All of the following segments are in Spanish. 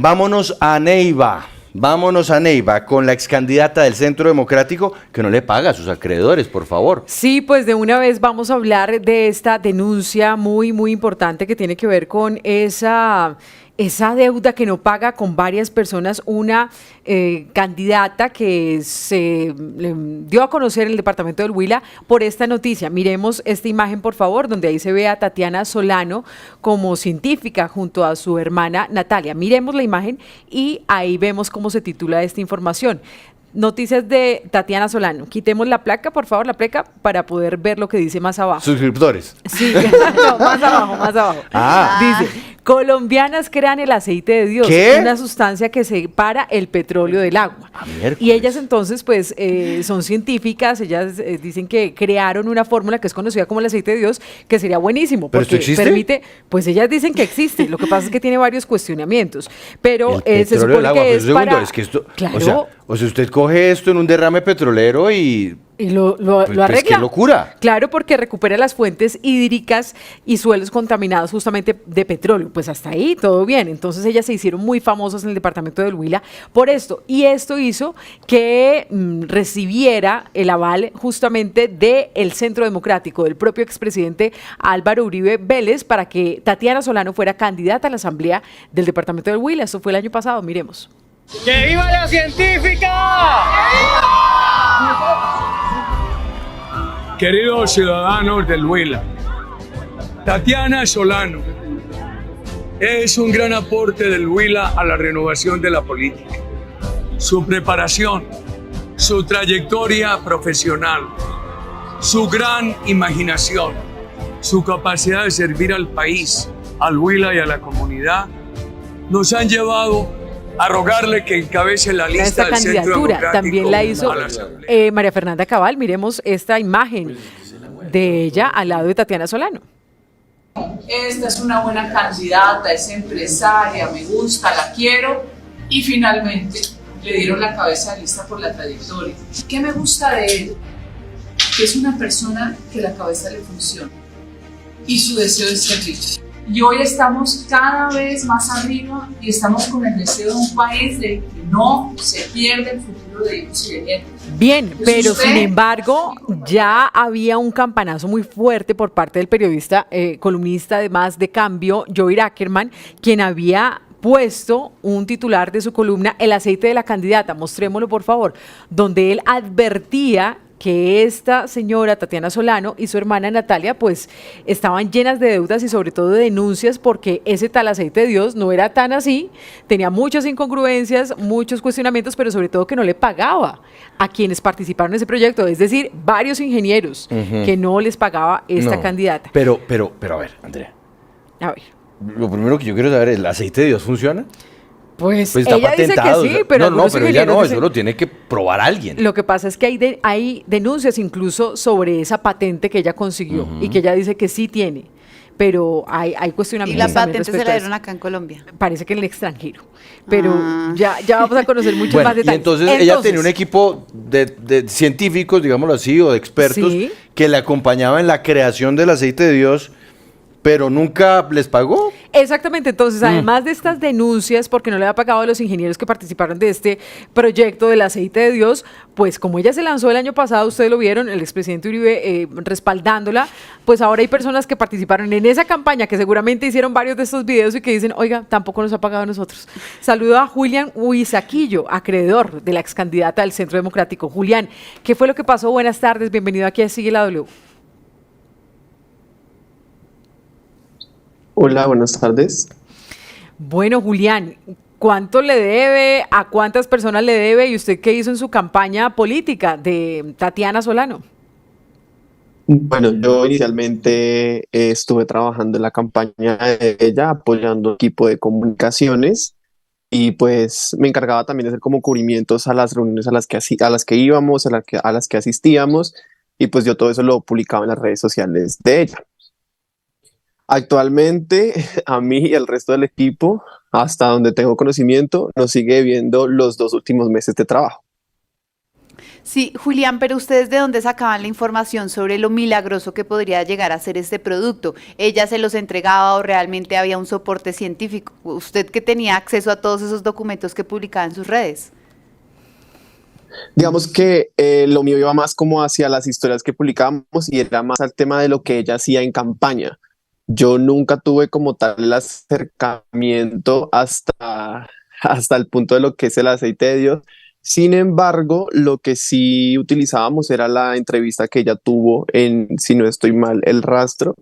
vámonos a Neiva. Vámonos a Neiva con la excandidata del Centro Democrático que no le paga a sus acreedores, por favor. Sí, pues de una vez vamos a hablar de esta denuncia muy, muy importante que tiene que ver con esa deuda que no paga con varias personas, una candidata que se dio a conocer en el departamento del Huila por esta noticia. Miremos esta imagen, por favor, donde ahí se ve a Tatiana Solano como científica junto a su hermana Natalia. Miremos la imagen y ahí vemos cómo se titula esta información. Noticias de Tatiana Solano. Quitemos la placa, por favor, la placa, para poder ver lo que dice más abajo. Suscriptores. Sí, no, más abajo, más abajo. Dice, colombianas crean el aceite de Dios, ¿qué? Una sustancia que separa el petróleo del agua. Y ellas entonces, pues, son científicas, ellas dicen que crearon una fórmula que es conocida como el aceite de Dios, que sería buenísimo, ¿Pero porque esto existe? permite, pues ellas dicen que existe, lo que pasa es que tiene varios cuestionamiamientos, pero El se petróleo supone del agua, que pero es segundo, para... es que esto, Claro. o sea, usted coge esto en un derrame petrolero y lo pues, arregla. ¡qué locura! Claro, porque recupera las fuentes hídricas y suelos contaminados justamente de petróleo. Pues hasta ahí todo bien. Entonces ellas se hicieron muy famosas en el departamento del Huila por esto. Y esto hizo que recibiera el aval justamente del Centro Democrático, del propio expresidente Álvaro Uribe Vélez, para que Tatiana Solano fuera candidata a la asamblea del departamento del Huila. Esto fue el año pasado, miremos. ¡Que viva la científica! Queridos ciudadanos del Huila, Tatiana Solano es un gran aporte del Huila a la renovación de la política. Su preparación, su trayectoria profesional, su gran imaginación, su capacidad de servir al país, al Huila y a la comunidad, nos han llevado a rogarle que encabece la lista Esta del Centro candidatura Democrático también la hizo a la Asamblea. María Fernanda Cabal. Miremos esta imagen de ella al lado de Tatiana Solano. Esta es una buena candidata, es empresaria, me gusta, la quiero, y finalmente le dieron la cabeza de lista por la trayectoria. ¿Qué me gusta de él? Que es una persona que la cabeza le funciona y su deseo es servir. Y hoy estamos cada vez más arriba y estamos con el deseo de un país de que no se pierda el futuro de hijos y de nietos. Bien, Pues pero usted- sin embargo ya había un campanazo muy fuerte por parte del periodista, columnista además de Cambio, Joey Ackerman, quien había puesto un titular de su columna, El aceite de la candidata, mostrémoslo por favor, donde él advertía que esta señora Tatiana Solano y su hermana Natalia pues estaban llenas de deudas y sobre todo de denuncias porque ese tal aceite de Dios no era tan así, tenía muchas incongruencias, muchos cuestionamientos, pero sobre todo que no le pagaba a quienes participaron en ese proyecto, es decir, varios ingenieros que no les pagaba esta No. candidata. Pero a ver, Andrea, A ver. lo primero que yo quiero saber es, ¿el aceite de Dios funciona? Pues está ella dice que patentado, sí, o sea, pero no, algunos pero ella ingenieros no, dicen- eso lo tiene que probar alguien. Lo que pasa es que hay denuncias incluso sobre esa patente que ella consiguió y que ella dice que sí tiene, pero hay Y cuestionamientos la también patente se respecto la a dieron eso. acá en Colombia. Parece que en el extranjero, pero Ah. ya vamos a conocer muchos Bueno, más y detalles. entonces ella tenía un equipo de científicos, digámoslo así, o de expertos Sí. que le acompañaban en la creación del aceite de Dios, pero nunca les pagó. Exactamente, entonces además de estas denuncias porque no le ha pagado a los ingenieros que participaron de este proyecto del aceite de Dios, pues como ella se lanzó el año pasado, ustedes lo vieron, el expresidente Uribe respaldándola, pues ahora hay personas que participaron en esa campaña que seguramente hicieron varios de estos videos y que dicen, oiga, tampoco nos ha pagado a nosotros. Saludo a Julián Huizaquillo, acreedor de la ex candidata del Centro Democrático. Julián, ¿qué fue lo que pasó? Buenas tardes, bienvenido aquí a Sigue la W. Hola, buenas tardes. Bueno, Julián, ¿cuánto le debe? ¿A cuántas personas le debe? ¿Y usted qué hizo en su campaña política de Tatiana Solano? Bueno, yo inicialmente estuve trabajando en la campaña de ella, apoyando equipo de comunicaciones y pues me encargaba también de hacer como cubrimientos a las reuniones a las que íbamos, a las que asistíamos y pues yo todo eso lo publicaba en las redes sociales de ella. Actualmente, a mí y al resto del equipo, hasta donde tengo conocimiento, nos sigue debiendo los 2 últimos meses de trabajo. Sí, Julián, pero ¿ustedes de dónde sacaban la información sobre lo milagroso que podría llegar a ser este producto? ¿Ella se los entregaba o realmente había un soporte científico? ¿Usted que tenía acceso a todos esos documentos que publicaba en sus redes? Digamos que lo mío iba más como hacia las historias que publicábamos y era más al tema de lo que ella hacía en campaña. Yo nunca tuve como tal el acercamiento hasta el punto de lo que es el aceite de Dios. Sin embargo, lo que sí utilizábamos era la entrevista que ella tuvo en, si no estoy mal, El Rastro,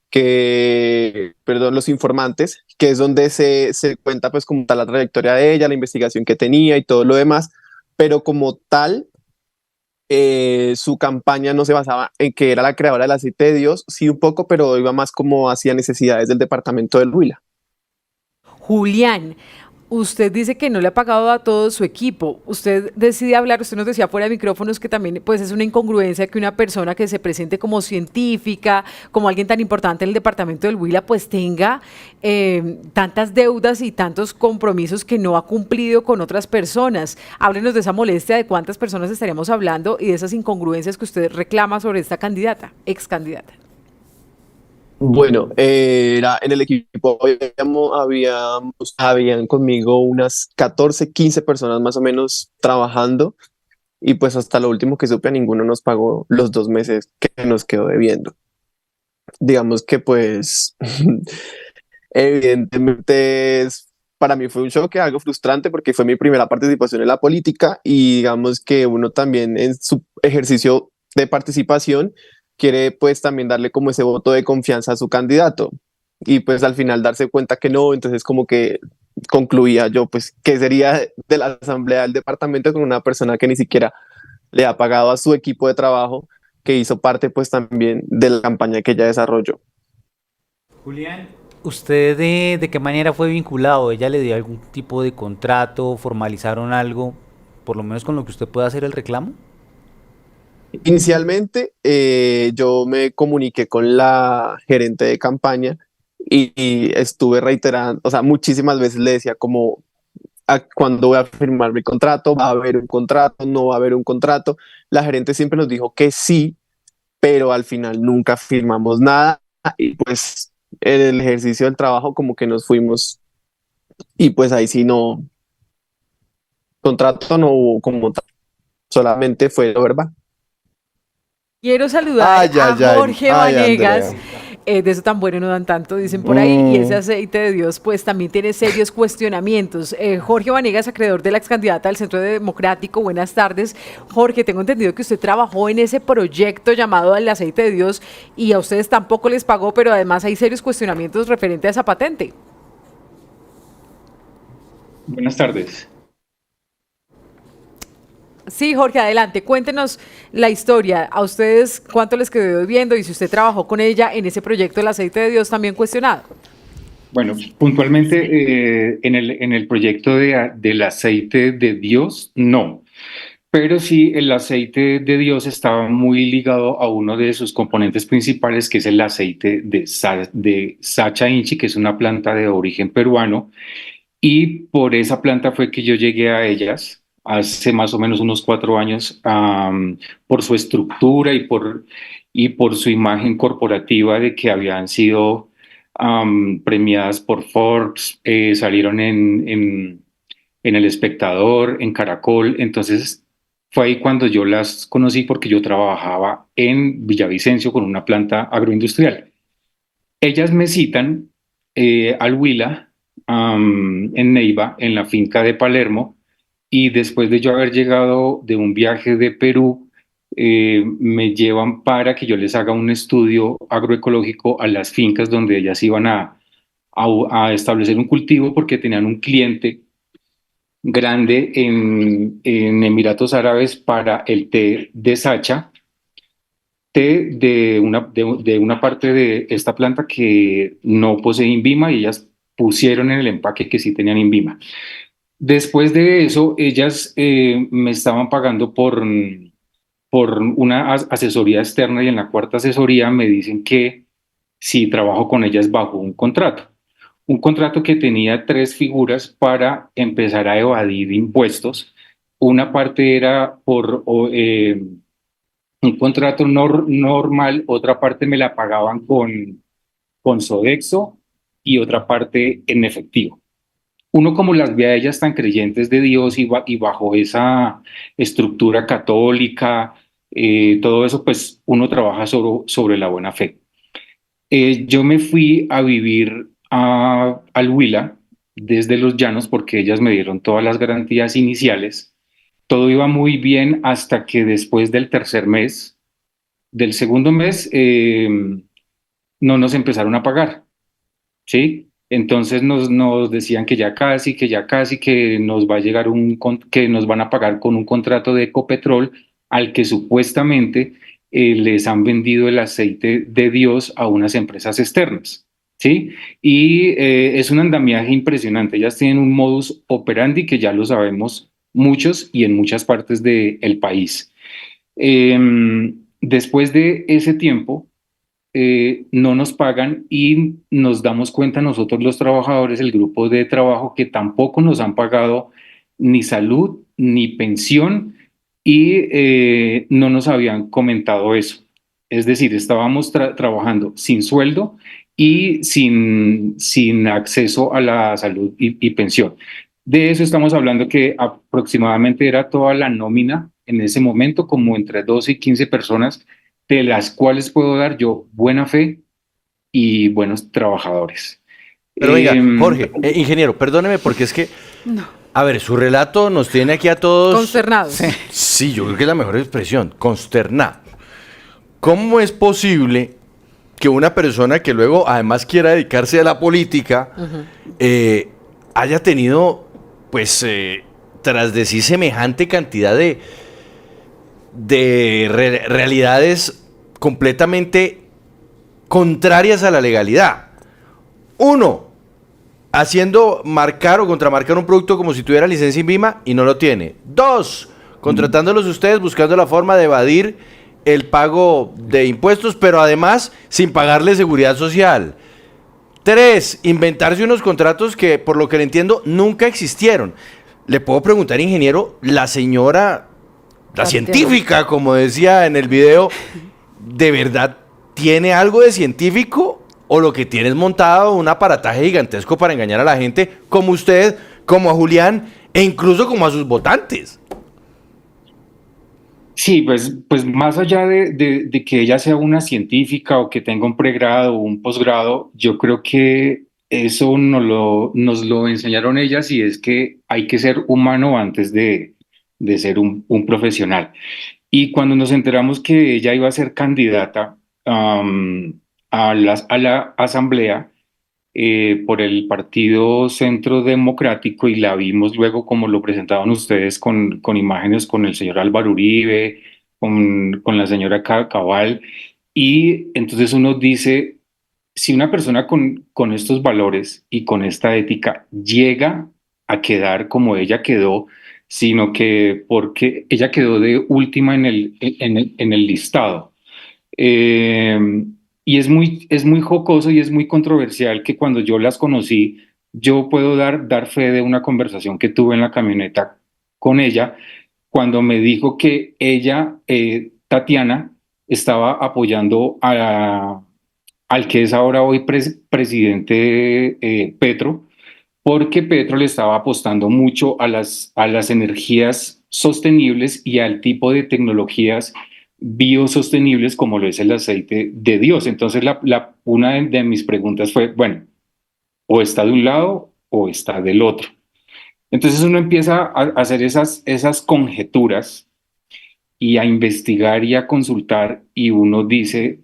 perdón, Los Informantes, que es donde se cuenta pues como tal la trayectoria de ella, la investigación que tenía y todo lo demás, pero como tal, su campaña no se basaba en que era la creadora del aceite de Dios, sí un poco, pero iba más como hacia necesidades del departamento del Huila. Julián, usted dice que no le ha pagado a todo su equipo. Usted decide hablar, usted nos decía fuera de micrófonos que también pues es una incongruencia que una persona que se presente como científica, como alguien tan importante en el departamento del Huila, pues tenga tantas deudas y tantos compromisos que no ha cumplido con otras personas. Háblenos de esa molestia, de cuántas personas estaríamos hablando y de esas incongruencias que usted reclama sobre esta candidata, ex candidata. Bueno, era, en el equipo habían conmigo unas 14, 15 personas más o menos trabajando y pues hasta lo último que supe a ninguno nos pagó los 2 meses que nos quedó debiendo. Digamos que pues evidentemente para mí fue un choque, algo frustrante porque fue mi primera participación en la política y digamos que uno también en su ejercicio de participación quiere pues también darle como ese voto de confianza a su candidato y pues al final darse cuenta que no, entonces como que concluía yo pues qué sería de la asamblea del departamento con una persona que ni siquiera le ha pagado a su equipo de trabajo que hizo parte pues también de la campaña que ella desarrolló. Julián, ¿usted de qué manera fue vinculado? ¿Ella le dio algún tipo de contrato? ¿Formalizaron algo? Por lo menos con lo que usted pueda hacer el reclamo. Inicialmente yo me comuniqué con la gerente de campaña y estuve reiterando, o sea, muchísimas veces le decía como, ¿cuándo voy a firmar mi contrato? ¿Va a haber un contrato? ¿No va a haber un contrato? La gerente siempre nos dijo que sí, pero al final nunca firmamos nada y pues en el ejercicio del trabajo como que nos fuimos y pues ahí sí no, contrato no hubo como tal, solamente fue lo verbal. Quiero saludar Ay, a ay, ay. Jorge Ay, Vanegas. Andrea. De eso tan bueno no dan tanto, dicen por ahí, y ese aceite de Dios pues también tiene serios cuestionamientos. Jorge Vanegas, acreedor de la ex candidata del Centro Democrático, buenas tardes. Jorge, tengo entendido que usted trabajó en ese proyecto llamado El Aceite de Dios y a ustedes tampoco les pagó, pero además hay serios cuestionamientos referente a esa patente. Buenas tardes. Sí, Jorge, adelante, cuéntenos la historia. ¿A ustedes cuánto les quedó debiendo y si usted trabajó con ella en ese proyecto del aceite de Dios también cuestionado? Bueno, puntualmente en el proyecto del aceite de Dios, no. Pero sí, el aceite de Dios estaba muy ligado a uno de sus componentes principales, que es el aceite de Sacha Inchi, que es una planta de origen peruano. Y por esa planta fue que yo llegué a ellas hace más o menos unos 4 años, por su estructura y por su imagen corporativa de que habían sido premiadas por Forbes, salieron en El Espectador, en Caracol. Entonces fue ahí cuando yo las conocí porque yo trabajaba en Villavicencio con una planta agroindustrial. Ellas me citan al Huila, en Neiva, en la finca de Palermo, y después de yo haber llegado de un viaje de Perú, me llevan para que yo les haga un estudio agroecológico a las fincas donde ellas iban a establecer un cultivo porque tenían un cliente grande en Emiratos Árabes para el té de Sacha, té de una parte de esta planta que no posee INVIMA y ellas pusieron en el empaque que sí tenían INVIMA. Después de eso, ellas me estaban pagando por una asesoría externa y en la cuarta asesoría me dicen que si trabajo con ellas bajo un contrato que tenía 3 figuras para empezar a evadir impuestos, una parte era por un contrato normal, otra parte me la pagaban con Sodexo y otra parte en efectivo. Uno como las ve a ellas tan creyentes de Dios y bajo esa estructura católica, todo eso, pues uno trabaja sobre la buena fe. Yo me fui a vivir al Huila desde Los Llanos porque ellas me dieron todas las garantías iniciales. Todo iba muy bien hasta que después del segundo mes, no nos empezaron a pagar, ¿sí? Entonces nos decían que ya casi, que nos va a llegar que nos van a pagar con un contrato de Ecopetrol al que supuestamente les han vendido el aceite de Dios a unas empresas externas, ¿sí? Y es un andamiaje impresionante. Ellas tienen un modus operandi que ya lo sabemos muchos y en muchas partes del país. Después de ese tiempo, no nos pagan y nos damos cuenta nosotros los trabajadores, el grupo de trabajo, que tampoco nos han pagado ni salud ni pensión y no nos habían comentado eso. Es decir, estábamos trabajando sin sueldo y sin acceso a la salud y pensión. De eso estamos hablando, que aproximadamente era toda la nómina en ese momento, como entre 12 y 15 personas, de las cuales puedo dar yo buena fe y buenos trabajadores. Pero venga, Jorge, ingeniero, perdóneme porque es que, a ver, su relato nos tiene aquí a todos... Consternados. Sí, yo creo que es la mejor expresión, consternados. ¿Cómo es posible que una persona que luego además quiera dedicarse a la política haya tenido, pues, tras de sí semejante cantidad de realidades completamente contrarias a la legalidad? Uno, haciendo marcar o contramarcar un producto como si tuviera licencia INVIMA y no lo tiene. Dos, contratándolos ustedes buscando la forma de evadir el pago de impuestos, pero además sin pagarle seguridad social. Tres, inventarse unos contratos que, por lo que le entiendo, nunca existieron. Le puedo preguntar, ingeniero, la señora, la científica, como decía en el video, ¿de verdad tiene algo de científico o lo que tiene es montado un aparataje gigantesco para engañar a la gente, como usted, como a Julián e incluso como a sus votantes? Sí, pues más allá de que ella sea una científica o que tenga un pregrado o un posgrado, yo creo que eso nos lo enseñaron ellas, y es que hay que ser humano antes de ser un profesional. Y cuando nos enteramos que ella iba a ser candidata a la asamblea por el Partido Centro Democrático, y la vimos luego como lo presentaban ustedes con imágenes con el señor Álvaro Uribe, con la señora Cabal, y entonces uno dice, si una persona con estos valores y con esta ética llega a quedar como ella quedó, sino que porque ella quedó de última en el listado. Y es muy jocoso y es muy controversial que cuando yo las conocí, yo puedo dar fe de una conversación que tuve en la camioneta con ella, cuando me dijo que ella, Tatiana, estaba apoyando al que es ahora hoy presidente Petro, porque Petro le estaba apostando mucho a las energías sostenibles y al tipo de tecnologías biosostenibles como lo es el aceite de Dios. Entonces una de mis preguntas fue, bueno, o está de un lado o está del otro. Entonces uno empieza a hacer esas conjeturas y a investigar y a consultar, y uno dice,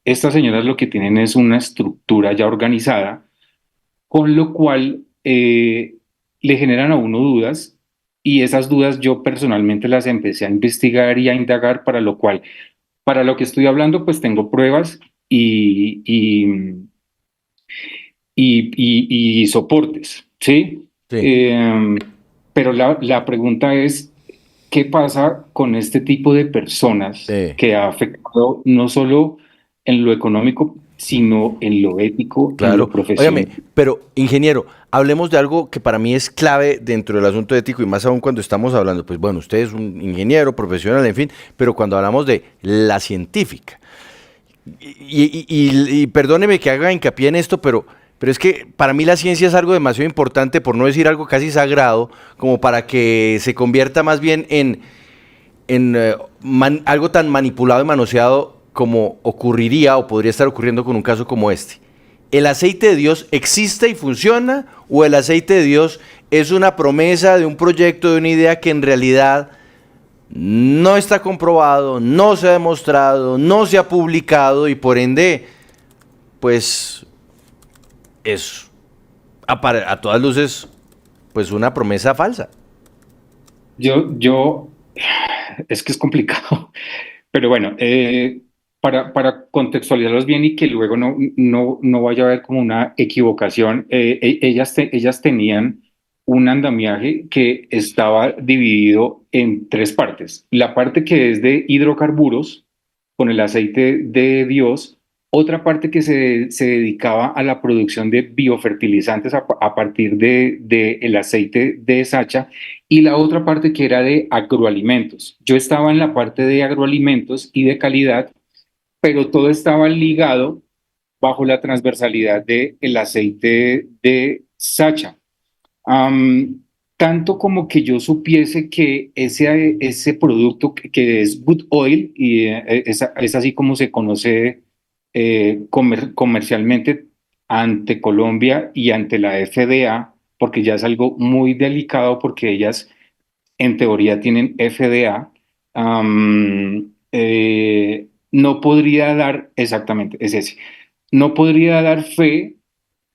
estas señoras lo que tienen es una estructura ya organizada, con lo cual le generan a uno dudas, y esas dudas yo personalmente las empecé a investigar y a indagar, para lo que estoy hablando pues tengo pruebas y soportes, ¿sí? Pero la pregunta es, ¿qué pasa con este tipo de personas que ha afectado no solo en lo económico, sino en lo ético, en Claro. lo profesional. Óigame, pero ingeniero, hablemos de algo que para mí es clave dentro del asunto ético y más aún cuando estamos hablando, pues bueno, usted es un ingeniero profesional, en fin, pero cuando hablamos de la científica, y perdóneme que haga hincapié en esto, pero es que para mí la ciencia es algo demasiado importante, por no decir algo casi sagrado, como para que se convierta más bien en algo tan manipulado y manoseado como ocurriría o podría estar ocurriendo con un caso como este. ¿El aceite de Dios existe y funciona o el aceite de Dios es una promesa de un proyecto, de una idea que en realidad no está comprobado, no se ha demostrado, no se ha publicado y por ende, pues es a todas luces pues una promesa falsa? Yo, es que es complicado, pero bueno, para contextualizarlos bien y que luego no vaya a haber como una equivocación, ellas tenían un andamiaje que estaba dividido en tres partes. La parte que es de hidrocarburos, con el aceite de Dios, otra parte que se dedicaba a la producción de biofertilizantes a partir de el aceite de Sacha, y la otra parte que era de agroalimentos. Yo estaba en la parte de agroalimentos y de calidad, pero todo estaba ligado bajo la transversalidad del aceite de Sacha. Am, Tanto como que yo supiese que ese producto que es Good Oil, y es así como se conoce comercialmente ante Colombia y ante la FDA, porque ya es algo muy delicado porque ellas en teoría tienen FDA. No podría dar, exactamente, es ese, no podría dar fe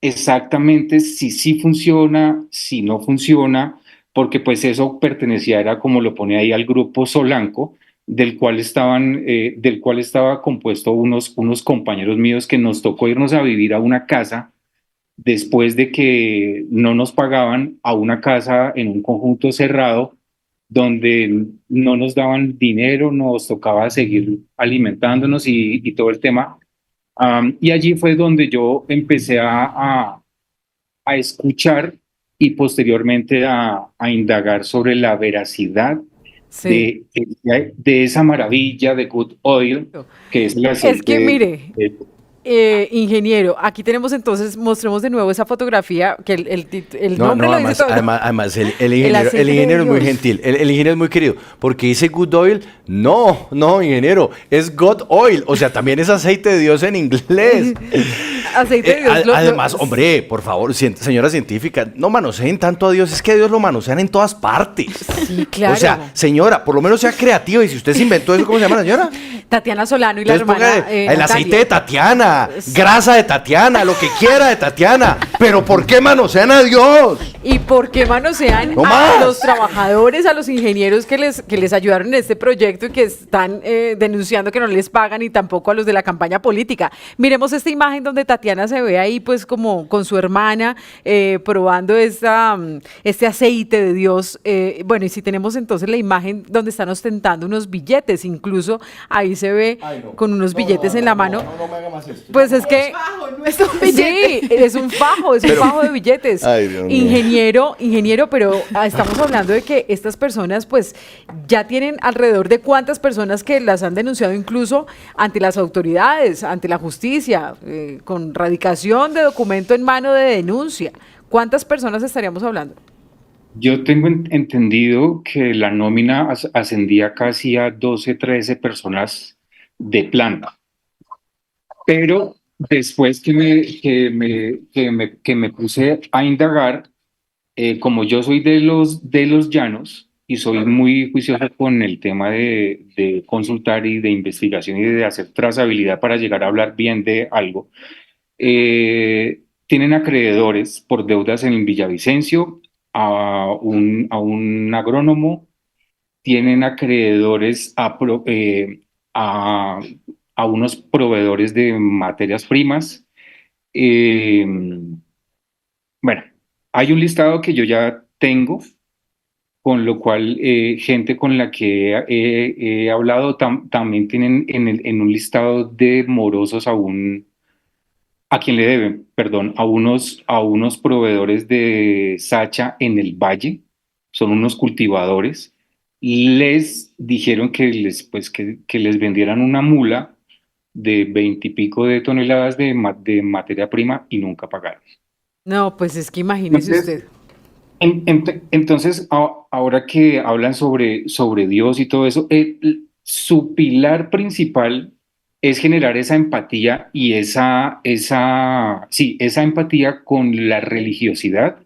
exactamente si sí funciona, si no funciona, porque pues eso pertenecía, era como lo pone ahí, al grupo Solanco, del cual estaba compuesto unos compañeros míos que nos tocó irnos a vivir a una casa después de que no nos pagaban, a una casa en un conjunto cerrado donde no nos daban dinero, nos tocaba seguir alimentándonos y todo el tema. Y allí fue donde yo empecé a escuchar y posteriormente a indagar sobre la veracidad Sí. de esa maravilla de Good Oil, que es el Es que aceite. mire, ingeniero, aquí tenemos entonces, mostremos de nuevo esa fotografía, que el No, nombre no, lo dice todo. además el aceite de ingeniero es muy Dios. gentil, el ingeniero es muy querido, porque dice good oil, no, ingeniero, es God oil, o sea, también es aceite de Dios en inglés. Aceite de Dios. Además, hombre, por favor, señora científica, no manoseen tanto a Dios, es que a Dios lo manosean en todas partes. Sí, claro. O sea, señora, por lo menos sea creativa, y si usted se inventó eso, ¿cómo se llama la señora? Tatiana Solano y la Entonces hermana ponga el Natalia. aceite de Tatiana, grasa de Tatiana, lo que quiera de Tatiana, pero ¿por qué manosean a Dios? ¿Y por qué manosean No a más. los trabajadores, a los ingenieros que les ayudaron en este proyecto y que están denunciando que no les pagan, y tampoco a los de la campaña política? Miremos esta imagen donde Tatiana se ve ahí pues como con su hermana probando este aceite de Dios. Bueno, y si tenemos entonces la imagen donde están ostentando unos billetes, incluso ahí se ve con unos billetes en la mano. No me haga más esto. Pues es que No es un billete. sí, es un fajo de billetes. Ay, Dios mío. Ingeniero, pero estamos hablando de que estas personas pues ya tienen alrededor de cuántas personas que las han denunciado incluso ante las autoridades, ante la justicia, con radicación de documento en mano de denuncia. ¿Cuántas personas estaríamos hablando? Yo tengo entendido que la nómina ascendía casi a 12, 13 personas de planta, pero después que me puse a indagar, como yo soy de los llanos y soy muy juicioso con el tema de consultar y de investigación y de hacer trazabilidad para llegar a hablar bien de algo, tienen acreedores por deudas en Villavicencio, a un agrónomo, tienen acreedores a, a unos proveedores de materias primas. eh, bueno, hay un listado que yo ya tengo, con lo cual gente con la que he hablado también tienen en un listado de morosos a quien le deben, perdón, a unos proveedores de Sacha en el Valle, son unos cultivadores, les dijeron que que les vendieran una mula de 20 y pico de toneladas de materia prima y nunca pagaron. No, pues es que imagínese Entonces, usted. Entonces, ahora que hablan sobre Dios y todo eso, su pilar principal es generar esa empatía y esa empatía con la religiosidad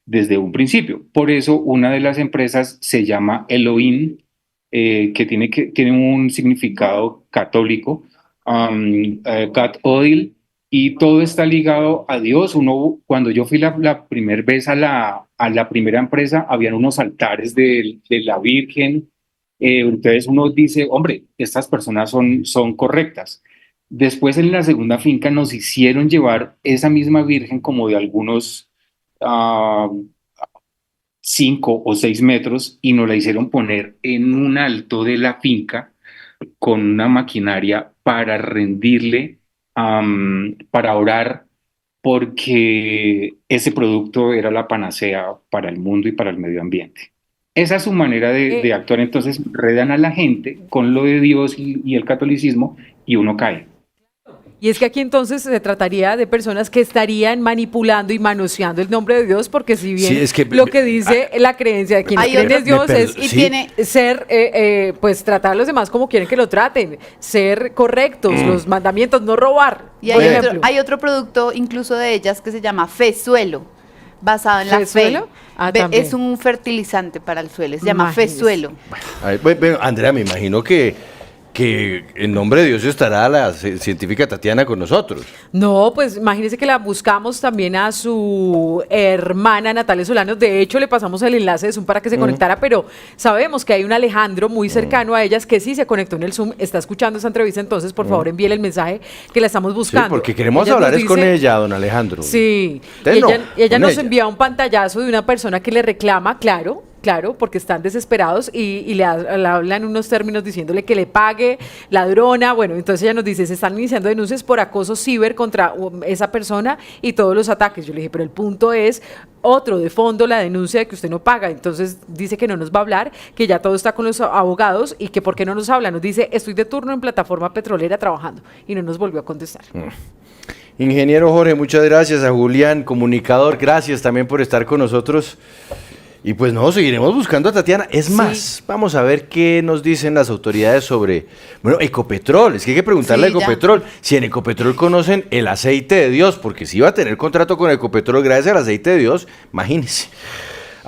desde un principio. Por eso una de las empresas se llama Elohim, que tiene un significado católico, God Oil, y todo está ligado a Dios. Cuando yo fui la primera vez a la primera empresa, habían unos altares de la Virgen. Entonces uno dice, hombre, estas personas son correctas. Después en la segunda finca nos hicieron llevar esa misma Virgen como de algunos 5 o 6 metros y nos la hicieron poner en un alto de la finca con una maquinaria para rendirle, para orar, porque ese producto era la panacea para el mundo y para el medio ambiente. Esa es su manera de actuar. Entonces enredan a la gente con lo de Dios y el catolicismo y uno cae. Y es que aquí entonces se trataría de personas que estarían manipulando y manoseando el nombre de Dios, porque si bien Sí, es que- lo que dice la creencia de quienes Hay creen otro- en Dios me es per- Y sí. tiene, ser, pues tratar a los demás como quieren que lo traten, ser correctos, los mandamientos, no robar, y por hay ejemplo. otro, hay otro producto incluso de ellas que se llama Fesuelo, basado en la fe. ¿Fesuelo? Ah, también. Es un fertilizante para el suelo, se llama Imagínese. Fesuelo. A ver, bueno, Andrea, me imagino que en nombre de Dios estará la científica Tatiana con nosotros. No, pues imagínese que la buscamos también a su hermana Natalia Solano. De hecho, le pasamos el enlace de Zoom para que se conectara, pero sabemos que hay un Alejandro muy cercano a ellas que sí se conectó en el Zoom, está escuchando esta entrevista, entonces por favor envíele el mensaje que la estamos Sí, buscando. porque queremos Ella hablar nos es con dice- ella, don Alejandro. Sí, Usted y no, ella con nos ella. envía un pantallazo de una persona que le reclama, claro, porque están desesperados y le hablan unos términos diciéndole que le pague, ladrona. Bueno, entonces ella nos dice, se están iniciando denuncias por acoso ciber contra esa persona y todos los ataques. Yo le dije, pero el punto es otro de fondo, la denuncia de que usted no paga. Entonces dice que no nos va a hablar, que ya todo está con los abogados y que por qué no nos habla. Nos dice, estoy de turno en plataforma petrolera trabajando, y no nos volvió a contestar. Ingeniero Jorge, muchas gracias. A Julián, comunicador, gracias también por estar con nosotros. Y pues no, seguiremos buscando a Tatiana. Es más, vamos a ver qué nos dicen las autoridades sobre, bueno, Ecopetrol. Es que hay que preguntarle Sí, a ya. Ecopetrol si en Ecopetrol conocen el aceite de Dios, porque si iba a tener contrato con Ecopetrol gracias al aceite de Dios, imagínense.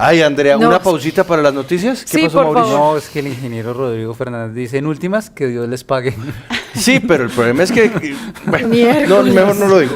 Ay, Andrea, No. ¿una pausita para las noticias? ¿Qué Sí, pasó, por Mauricio? favor. No, es que el ingeniero Rodrigo Fernández dice en últimas que Dios les pague. Sí, pero el problema es que... bueno, no, Miércoles. mejor no lo digo.